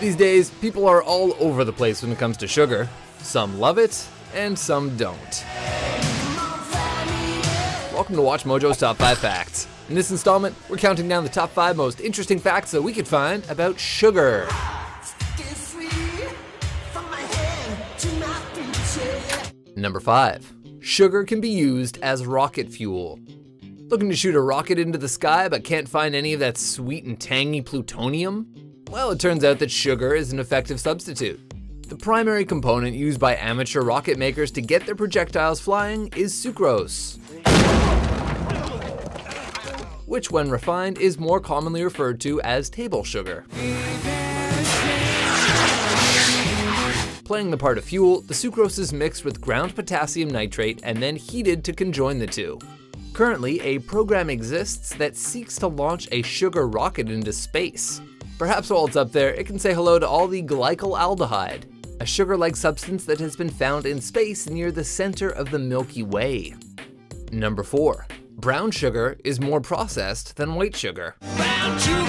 These days, people are all over the place when it comes to sugar. Some love it, and some don't. Welcome to Watch Mojo's Top 5 Facts. In this installment, we're counting down the top 5 most interesting facts that we could find about sugar. Number 5. Sugar can be used as rocket fuel. Looking to shoot a rocket into the sky but can't find any of that sweet and tangy plutonium? Well, it turns out that sugar is an effective substitute. The primary component used by amateur rocket makers to get their projectiles flying is sucrose, which when refined is more commonly referred to as table sugar. Playing the part of fuel, the sucrose is mixed with ground potassium nitrate and then heated to conjoin the two. Currently, a program exists that seeks to launch a sugar rocket into space. Perhaps while it's up there, it can say hello to all the glycolaldehyde, a sugar-like substance that has been found in space near the center of the Milky Way. Number 4. Brown sugar is more processed than white sugar. Brown sugar,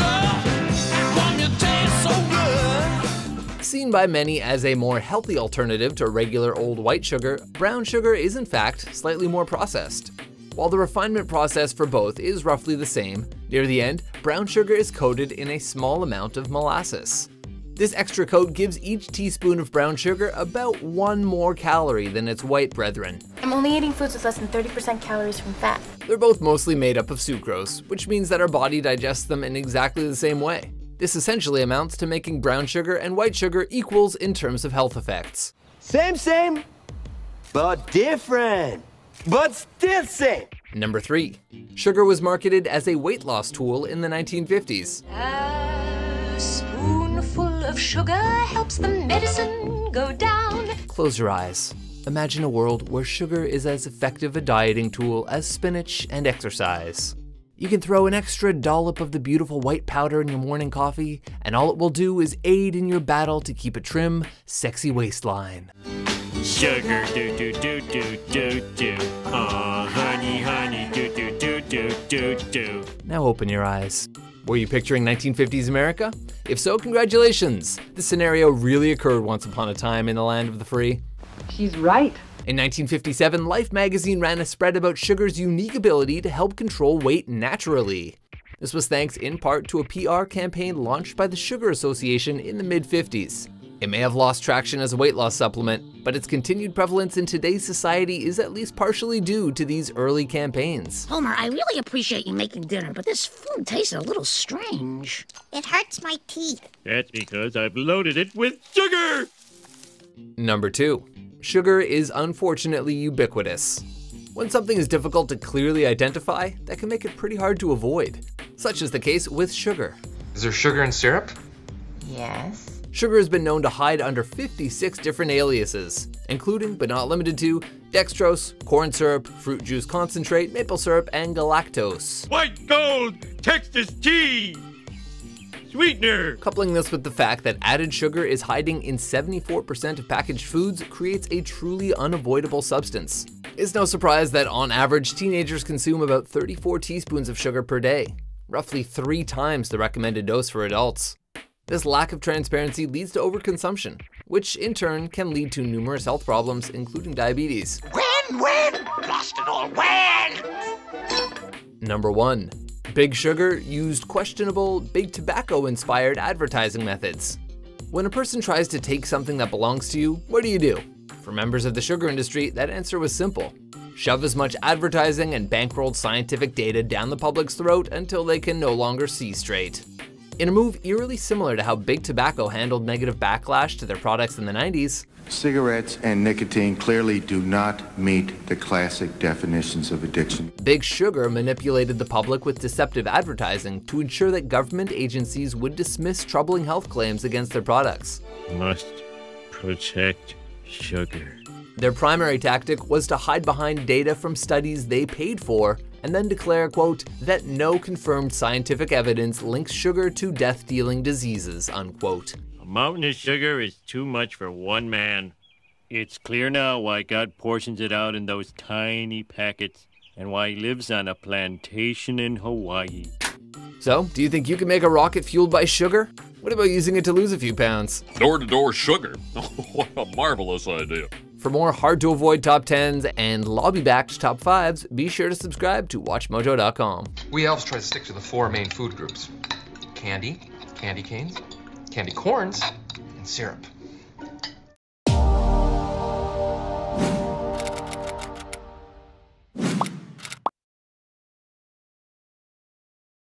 you taste so good. Seen by many as a more healthy alternative to regular old white sugar, brown sugar is in fact slightly more processed. While the refinement process for both is roughly the same, near the end, brown sugar is coated in a small amount of molasses. This extra coat gives each teaspoon of brown sugar about 1 more calorie than its white brethren. I'm only eating foods with less than 30% calories from fat. They're both mostly made up of sucrose, which means that our body digests them in exactly the same way. This essentially amounts to making brown sugar and white sugar equals in terms of health effects. Same, but different. But still same. Number 3. Sugar was marketed as a weight loss tool in the 1950s. A spoonful of sugar helps the medicine go down. Close your eyes. Imagine a world where sugar is as effective a dieting tool as spinach and exercise. You can throw an extra dollop of the beautiful white powder in your morning coffee, and all it will do is aid in your battle to keep a trim, sexy waistline. Sugar do do do do do do. Aw, honey, honey, do do do do do do. Now open your eyes. Were you picturing 1950s America? If so, congratulations! This scenario really occurred once upon a time in the land of the free. She's right. In 1957, Life magazine ran a spread about sugar's unique ability to help control weight naturally. This was thanks in part to a PR campaign launched by the Sugar Association in the mid-50s. It may have lost traction as a weight loss supplement, but its continued prevalence in today's society is at least partially due to these early campaigns. Homer, I really appreciate you making dinner, but this food tastes a little strange. It hurts my teeth. That's because I've loaded it with sugar! Number 2. Sugar is unfortunately ubiquitous. When something is difficult to clearly identify, that can make it pretty hard to avoid. Such is the case with sugar. Is there sugar in syrup? Yes. Sugar has been known to hide under 56 different aliases, including, but not limited to, dextrose, corn syrup, fruit juice concentrate, maple syrup, and galactose. White gold, Texas tea, sweetener. Coupling this with the fact that added sugar is hiding in 74% of packaged foods creates a truly unavoidable substance. It's no surprise that on average, teenagers consume about 34 teaspoons of sugar per day, roughly 3 times the recommended dose for adults. This lack of transparency leads to overconsumption, which in turn can lead to numerous health problems, including diabetes. When? Lost it all, when? Number 1. Big Sugar used questionable, big tobacco-inspired advertising methods. When a person tries to take something that belongs to you, what do? For members of the sugar industry, that answer was simple. Shove as much advertising and bankrolled scientific data down the public's throat until they can no longer see straight. In a move eerily similar to how Big Tobacco handled negative backlash to their products in the 90s, cigarettes and nicotine clearly do not meet the classic definitions of addiction. Big Sugar manipulated the public with deceptive advertising to ensure that government agencies would dismiss troubling health claims against their products. Must protect sugar. Their primary tactic was to hide behind data from studies they paid for and then declare, quote, that no confirmed scientific evidence links sugar to death-dealing diseases, unquote. A mountain of sugar is too much for one man. It's clear now why God portions it out in those tiny packets and why he lives on a plantation in Hawaii. So, do you think you can make a rocket fueled by sugar? What about using it to lose a few pounds? Door-to-door sugar. What a marvelous idea. For more hard-to-avoid top 10s and lobby-backed top 5s, be sure to subscribe to WatchMojo.com. We elves try to stick to the 4 main food groups: candy, candy canes, candy corns, and syrup.